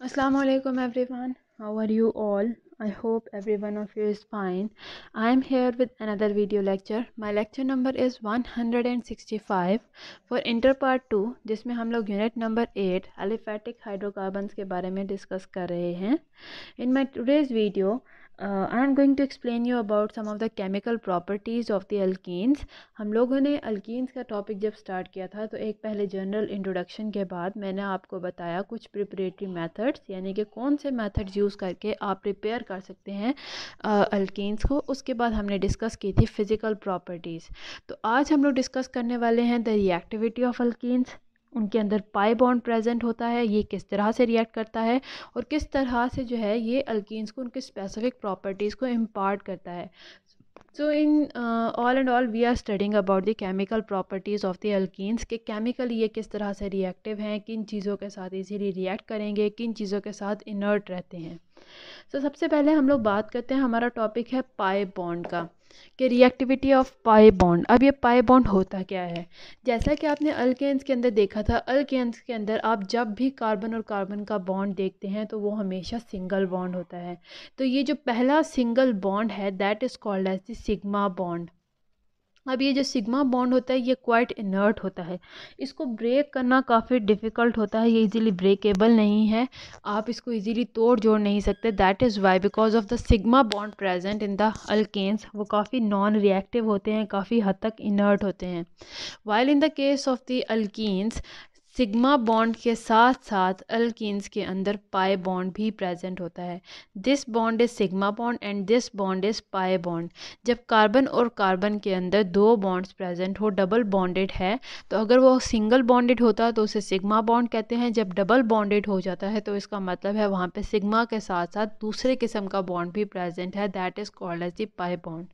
Assalamu alaikum everyone. How are you all? I hope every one of you is fine. I am here with another video lecture. My lecture number is 165 for Inter Part 2 जिसमें हम लोग unit number 8 aliphatic hydrocarbons के बारे में discuss कर रहे हैं. In my today's video, I am going to explain you about some of the chemical properties of the alkenes. हम लोगों ने अल्कीन्स का टॉपिक जब स्टार्ट किया था तो एक पहले जनरल इंट्रोडक्शन के बाद मैंने आपको बताया कुछ प्रिपरेटरी मेथड्स, यानी कि कौन से मेथड्स यूज़ करके आप प्रिपेयर कर सकते हैं अल्कीन्स को. उसके बाद हमने डिस्कस की थी फिज़िकल प्रॉपर्टीज़. तो आज हम लोग डिस्कस करने वाले हैं द रिएक्टिविटी ऑफ अल्कीन्स. उनके अंदर पाई बॉन्ड प्रेजेंट होता है, ये किस तरह से रिएक्ट करता है और किस तरह से जो है ये अल्कीन्स को उनके स्पेसिफिक प्रॉपर्टीज़ को इम्पार्ट करता है. So in all and all we are studying about the chemical properties of the alkenes कि केमिकल ये किस तरह से रिएक्टिव हैं, किन चीज़ों के साथ इजीली रिएक्ट करेंगे, किन चीज़ों के साथ इनर्ट रहते हैं. तो सबसे पहले हम लोग बात करते हैं, हमारा टॉपिक है पाई बॉन्ड का कि रिएक्टिविटी ऑफ पाई बॉन्ड. अब ये पाई बॉन्ड होता क्या है? जैसा कि आपने अल्केन्स के अंदर देखा था, अल्केन्स के अंदर आप जब भी कार्बन और कार्बन का बॉन्ड देखते हैं तो वो हमेशा सिंगल बॉन्ड होता है. तो ये जो पहला सिंगल बॉन्ड है that is called as the sigma bond. अब ये जो सिग्मा बॉन्ड होता है ये क्वाइट इनर्ट होता है, इसको ब्रेक करना काफ़ी डिफ़िकल्ट होता है, ये इजीली ब्रेकेबल नहीं है, आप इसको इजीली तोड़ जोड़ नहीं सकते. That is why because of the sigma bond present in the alkanes वो काफ़ी नॉन रिएक्टिव होते हैं, काफ़ी हद तक इनर्ट होते हैं. While in the case of the alkenes sigma bond के साथ साथ अल्कीन्स के अंदर पाई बॉन्ड भी प्रेजेंट होता है. This bond is sigma bond and this bond is pi bond. जब कार्बन और कार्बन के अंदर दो बॉन्ड्स प्रेजेंट हो, डबल बॉन्डेड है, तो अगर वो सिंगल बॉन्डेड होता है तो उसे सिग्मा बॉन्ड कहते हैं. जब डबल बॉन्डेड हो जाता है तो इसका मतलब है वहाँ पे सिग्मा के साथ साथ दूसरे किस्म का बॉन्ड भी प्रेजेंट है, that is called as the pi bond.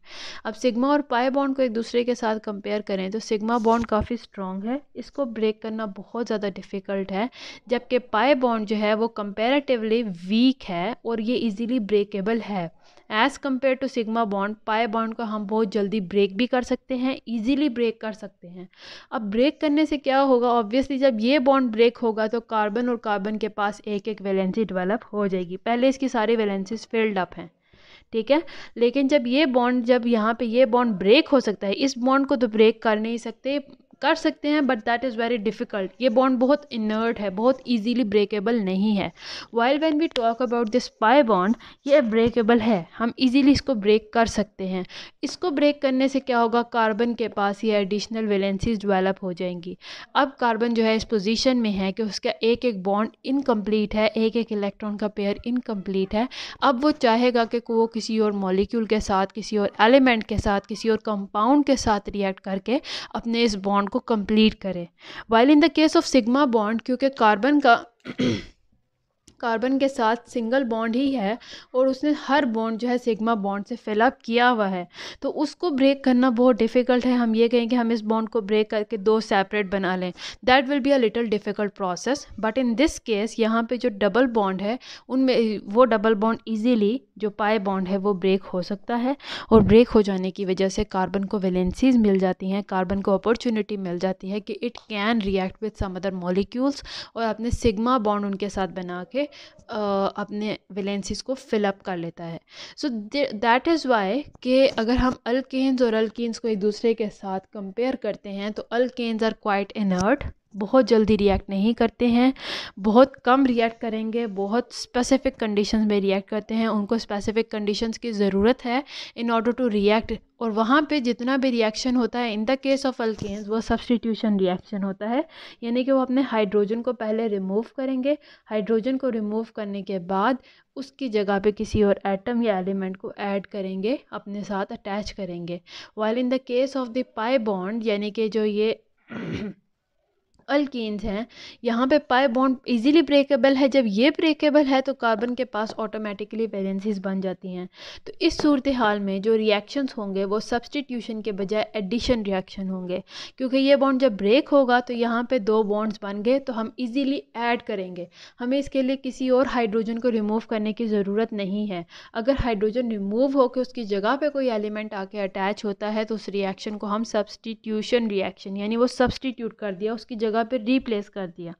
अब सिग्मा और पाई बॉन्ड को एक दूसरे के साथ कंपेयर करें तो सिग्मा बॉन्ड काफ़ी स्ट्रॉन्ग है, इसको ब्रेक करना बहुत ज़्यादा डिफ़िकल्ट है, जबकि पाई बॉन्ड जो है वो कंपैरेटिवली वीक है और ये इजीली ब्रेकेबल है. As compare to sigma bond, pi bond को हम बहुत जल्दी ब्रेक भी कर सकते हैं, इजीली ब्रेक कर सकते हैं. अब ब्रेक करने से क्या होगा? ऑब्वियसली जब ये बॉन्ड ब्रेक होगा तो कार्बन और कार्बन के पास एक एक वैलेंसी डेवलप हो जाएगी. पहले इसकी सारी वैलेंसीज फिल्ड अप हैं, ठीक है, लेकिन जब यहाँ पे ये बॉन्ड ब्रेक हो सकता है, इस बॉन्ड को तो ब्रेक कर नहीं सकते, कर सकते हैं but that is very difficult. ये बॉन्ड बहुत इनर्ट है, बहुत इजीली ब्रेकेबल नहीं है. While when we talk about this pi bond, ये ब्रेकेबल है, हम इजीली इसको ब्रेक कर सकते हैं. इसको ब्रेक करने से क्या होगा? कार्बन के पास ये एडिशनल वैलेंसीज डेवलप हो जाएंगी. अब कार्बन जो है इस पोजीशन में है कि उसका एक एक बॉन्ड इनकम्प्लीट है, एक एक इलेक्ट्रॉन का पेयर इनकम्प्लीट है. अब वो चाहेगा कि वो किसी और मॉलिक्यूल के साथ, किसी और एलिमेंट के साथ, किसी और कंपाउंड के साथ रिएक्ट करके अपने इस बॉन्ड को कंप्लीट करे. While in the case of sigma bond, क्योंकि कार्बन का कार्बन के साथ सिंगल बॉन्ड ही है और उसने हर बॉन्ड जो है सिग्मा बॉन्ड से फिलअप किया हुआ है, तो उसको ब्रेक करना बहुत डिफ़िकल्ट है. हम ये कहें कि हम इस बॉन्ड को ब्रेक करके दो सेपरेट बना लें, that will be a little difficult process. But in this case यहाँ पे जो डबल बॉन्ड है उनमें वो डबल बॉन्ड इजीली जो पाई बॉन्ड है वो ब्रेक हो सकता है, और ब्रेक हो जाने की वजह से कार्बन को वैलेंसीज मिल जाती हैं, कार्बन को अपॉर्चुनिटी मिल जाती है कि it can react with some other molecules और अपने सिग्मा बॉन्ड उनके साथ बना के अपने वैलेंसीज को फिलअप कर लेता है. सो दैट इज़ वाई कि अगर हम अल्केन्स और अल्कीन्स को एक दूसरे के साथ कंपेयर करते हैं तो अल्केन्स आर क्वाइट इनर्ट, बहुत जल्दी रिएक्ट नहीं करते हैं, बहुत कम रिएक्ट करेंगे, बहुत स्पेसिफिक कंडीशंस में रिएक्ट करते हैं, उनको स्पेसिफिक कंडीशंस की ज़रूरत है इन ऑर्डर टू रिएक्ट. और वहाँ पे जितना भी रिएक्शन होता है in the case of alkanes वो सब्स्टिट्यूशन रिएक्शन होता है, यानी कि वो अपने हाइड्रोजन को पहले रिमूव करेंगे, हाइड्रोजन को रिमूव करने के बाद उसकी जगह पे किसी और एटम या एलिमेंट को ऐड करेंगे, अपने साथ अटैच करेंगे. While in the case of the pi bond, यानी कि जो ये अल्कीन्स हैं, यहाँ पे पाई बॉन्ड इजीली ब्रेकेबल है. जब ये ब्रेकेबल है तो कार्बन के पास ऑटोमेटिकली वैलेंसीज बन जाती हैं. तो इस सूरत हाल में जो रिएक्शंस होंगे वो सब्स्टिट्यूशन के बजाय एडिशन रिएक्शन होंगे, क्योंकि ये बॉन्ड जब ब्रेक होगा तो यहाँ पे दो बॉन्ड्स बन गए तो हम इजीली ऐड करेंगे, हमें इसके लिए किसी और हाइड्रोजन को रिमूव करने की ज़रूरत नहीं है. अगर हाइड्रोजन रिमूव होकर उसकी जगह पे कोई एलिमेंट आके अटैच होता है तो उस रिएक्शन को हम सब्स्टिट्यूशन रिएक्शन, यानी वो सब्स्टिट्यूट कर दिया, उसकी जगह पे रिप्लेस कर दिया.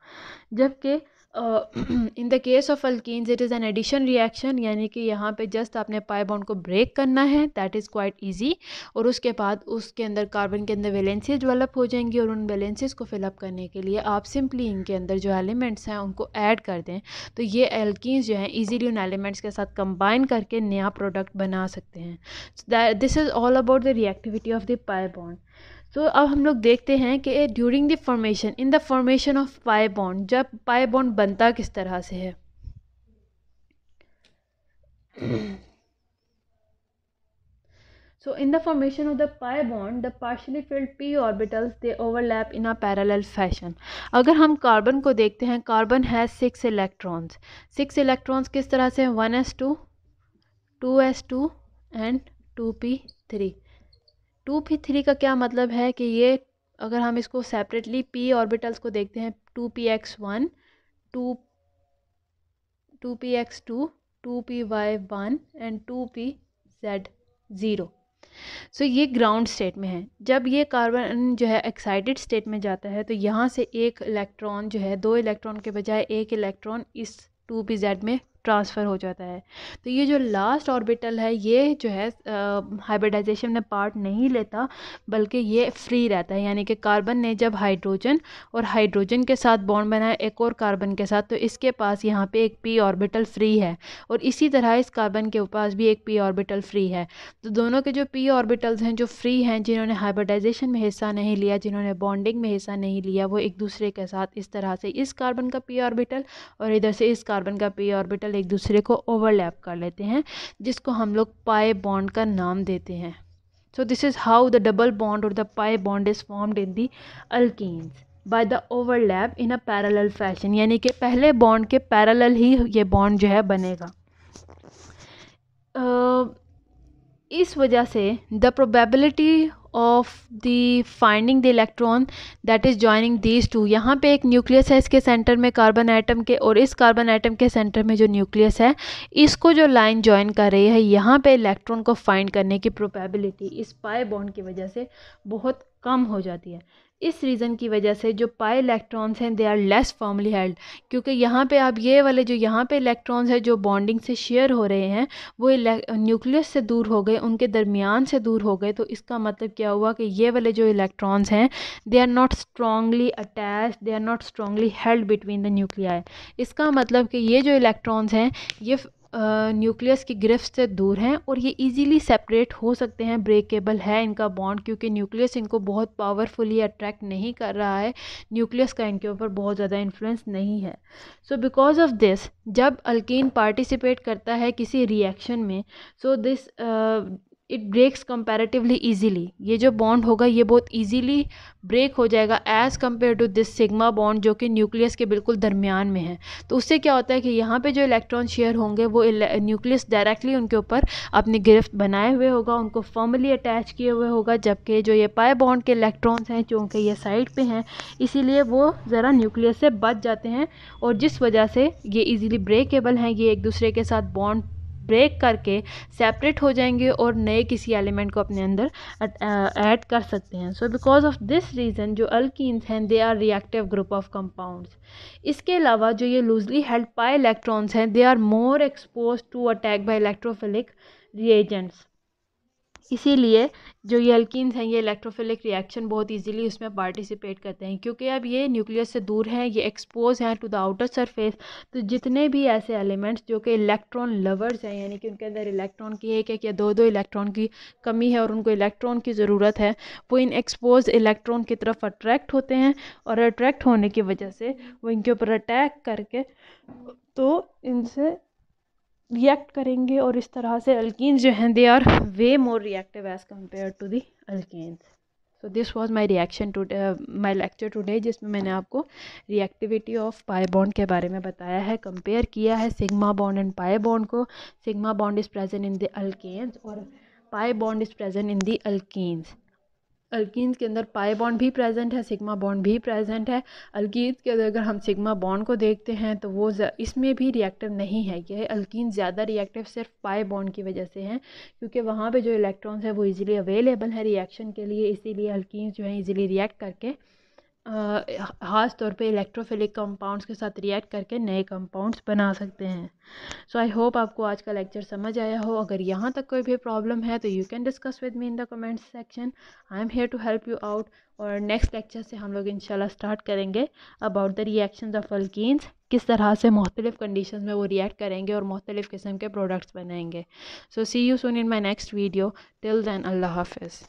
जबकि in the case of alkenes it is an addition reaction, यानी कि यहाँ पे जस्ट आपने पाई बॉन्ड को ब्रेक करना है, दैट इज़ क्वाइट इजी। और उसके बाद उसके अंदर कार्बन के अंदर वैलेंसीज डेवलप हो जाएंगी और उन वैलेंसीज को फिलअप करने के लिए आप सिंपली इनके अंदर जो एलिमेंट्स हैं उनको ऐड कर दें, तो ये एल्कीन्स जो हैं ईजीली उन एलिमेंट्स के साथ कंबाइन करके नया प्रोडक्ट बना सकते हैं। This is all about the reactivity of the pi bond. तो अब हम लोग देखते हैं कि during the formation, in the formation of pi bond, जब पाई बॉन्ड बनता किस तरह से है। So in the formation of the pi bond, the partially filled p orbitals they overlap in a parallel fashion. अगर हम कार्बन को देखते हैं, कार्बन हैज 6 इलेक्ट्रॉन्स। 6 इलेक्ट्रॉन्स किस तरह से, 1s2, 2s2 and 2p3। 2p3 का क्या मतलब है कि ये, अगर हम इसको सेपरेटली p ऑर्बिटल्स को देखते हैं, 2px1, 2px2, 2py1 and 2pz0। सो ये ग्राउंड स्टेट में है। जब ये कार्बन जो है एक्साइटेड स्टेट में जाता है तो यहाँ से एक इलेक्ट्रॉन जो है, 2 इलेक्ट्रॉन के बजाय एक इलेक्ट्रॉन इस 2pz में ट्रांसफ़र हो जाता है। तो ये जो लास्ट ऑर्बिटल है ये जो है हाइब्रिडाइजेशन में पार्ट नहीं लेता, बल्कि ये फ्री रहता है। यानी कि कार्बन ने जब हाइड्रोजन और हाइड्रोजन के साथ बॉन्ड बनाया एक और कार्बन के साथ, तो इसके पास यहाँ पे एक p ऑर्बिटल फ्री है, और इसी तरह इस कार्बन के पास भी एक p ऑर्बिटल फ्री है। तो दोनों के जो p ऑर्बिटल्स हैं जो फ्री हैं, जिन्होंने हाइब्रिडाइजेशन में हिस्सा नहीं लिया, जिन्होंने बॉन्डिंग में हिस्सा नहीं लिया, वो एक दूसरे के साथ इस तरह से इस कार्बन का p ऑर्बिटल और इधर से इस कार्बन का p ऑर्बिटल एक दूसरे को ओवरलैप कर लेते हैं, जिसको हम लोग पाई बॉन्ड का नाम देते हैं। So this is how the double bond और the pi bond is formed in the alkenes by the overlap in a parallel fashion, यानी कि पहले बॉन्ड के पैरेलल ही ये बॉन्ड जो है बनेगा। इस वजह से the probability of the finding the electron that is joining these two, यहाँ पे एक न्यूक्लियस है इसके सेंटर में कार्बन एटम के, और इस कार्बन एटम के सेंटर में जो न्यूक्लियस है, इसको जो लाइन जॉइन कर रही है, यहाँ पे इलेक्ट्रॉन को फाइंड करने की प्रोबेबिलिटी इस पाई बॉन्ड की वजह से बहुत कम हो जाती है। इस रीज़न की वजह से जो पाई इलेक्ट्रॉन्स हैं they are less firmly held, क्योंकि यहाँ पे आप ये वाले जो यहाँ पे इलेक्ट्रॉन्स हैं जो बॉन्डिंग से शेयर हो रहे हैं, वो न्यूक्लियस से दूर हो गए, उनके दरमियान से दूर हो गए। तो इसका मतलब क्या हुआ कि ये वाले जो इलेक्ट्रॉन्स हैं they are not strongly attached, they are not strongly held between the nuclei. इसका मतलब कि ये जो इलेक्ट्रॉन्स हैं ये न्यूक्लियस की गिरफ्त से दूर हैं और ये इजीली सेपरेट हो सकते हैं, ब्रेकेबल है इनका बॉन्ड, क्योंकि न्यूक्लियस इनको बहुत पावरफुली अट्रैक्ट नहीं कर रहा है, न्यूक्लियस का इनके ऊपर बहुत ज़्यादा इन्फ्लुएंस नहीं है। सो बिकॉज ऑफ दिस, जब अल्कीन पार्टिसिपेट करता है किसी रिएक्शन में, so this it breaks comparatively easily. ये जो बॉन्ड होगा ये बहुत इजीली ब्रेक हो जाएगा as compare to this sigma bond जो कि न्यूक्लियस के बिल्कुल दरमियान में है। तो उससे क्या होता है कि यहाँ पे जो इलेक्ट्रॉन शेयर होंगे वो न्यूक्लियस डायरेक्टली उनके ऊपर अपनी गिरफ्त बनाए हुए होगा, उनको फर्मली अटैच किए हुए होगा, जबकि जो ये पाई बॉन्ड के इलेक्ट्रॉन्स हैं चूँकि ये साइड पे हैं, इसीलिए वो ज़रा न्यूक्लियस से बच जाते हैं, और जिस वजह से ये इजीली ब्रेकेबल हैं, ये एक दूसरे के साथ बॉन्ड ब्रेक करके सेपरेट हो जाएंगे और नए किसी एलिमेंट को अपने अंदर ऐड कर सकते हैं। So because of this reason जो अल्कीन्स हैं they are reactive group of compounds. इसके अलावा जो ये लूजली हेल्ड पाई इलेक्ट्रॉन्स हैं they are more expose to attack by electrophilic reagents, इसीलिए जो ये अल्कीन्स हैं ये इलेक्ट्रोफिलिक रिएक्शन बहुत इजीली उसमें पार्टिसिपेट करते हैं, क्योंकि अब ये न्यूक्लियस से दूर हैं, ये एक्सपोज हैं टू द आउटर सरफेस। तो जितने भी ऐसे एलिमेंट्स जो कि इलेक्ट्रॉन लवर्स हैं, यानी कि उनके अंदर इलेक्ट्रॉन की एक या दो इलेक्ट्रॉन की कमी है और उनको इलेक्ट्रॉन की ज़रूरत है, वो इन एक्सपोज इलेक्ट्रॉन की तरफ अट्रैक्ट होते हैं, और अट्रैक्ट होने की वजह से वो इनके ऊपर अटैक करके तो इनसे रिएक्ट करेंगे, और इस तरह से अल्कीन्स जो हैं they are way more reactive as compare to the alkenes. So this was my reaction to my lecture today, जिसमें मैंने आपको रिएक्टिविटी ऑफ पाई बॉन्ड के बारे में बताया है, कंपेयर किया है sigma bond and pi bond को। Sigma bond is present in the alkanes और pi bond is present in the alkenes. Alkenes के अंदर पाई बॉन्ड भी प्रेजेंट है, सिग्मा बॉन्ड भी प्रेजेंट है। अल्कीन्स के अंदर अगर हम सिग्मा बॉन्ड को देखते हैं तो वो इसमें भी रिएक्टिव नहीं है। ये अल्कीन ज़्यादा रिएक्टिव सिर्फ पाई बॉन्ड की वजह से हैं, क्योंकि वहाँ पे जो इलेक्ट्रॉन्स है वो इजीली अवेलेबल है रिएक्शन के लिए, इसीलिए अल्कीन्स जो है इजीली रिएक्ट करके ख़ास तौर पे इलेक्ट्रोफिलिक कंपाउंड्स के साथ रिएक्ट करके नए कंपाउंड्स बना सकते हैं। सो आई होप आपको आज का लेक्चर समझ आया हो। अगर यहाँ तक कोई भी प्रॉब्लम है तो you can discuss with me in the comment section. I am here to help you out. और नेक्स्ट लेक्चर से हम लोग इंशाल्लाह स्टार्ट करेंगे about the reactions of alkenes, किस तरह से मुख्तलिफ कंडीशन में वो रिएक्ट करेंगे और मुख्तलिफ किस्म के प्रोडक्ट्स बनाएंगे। So see you soon in my next video. Till then अल्लाह हाफिज़।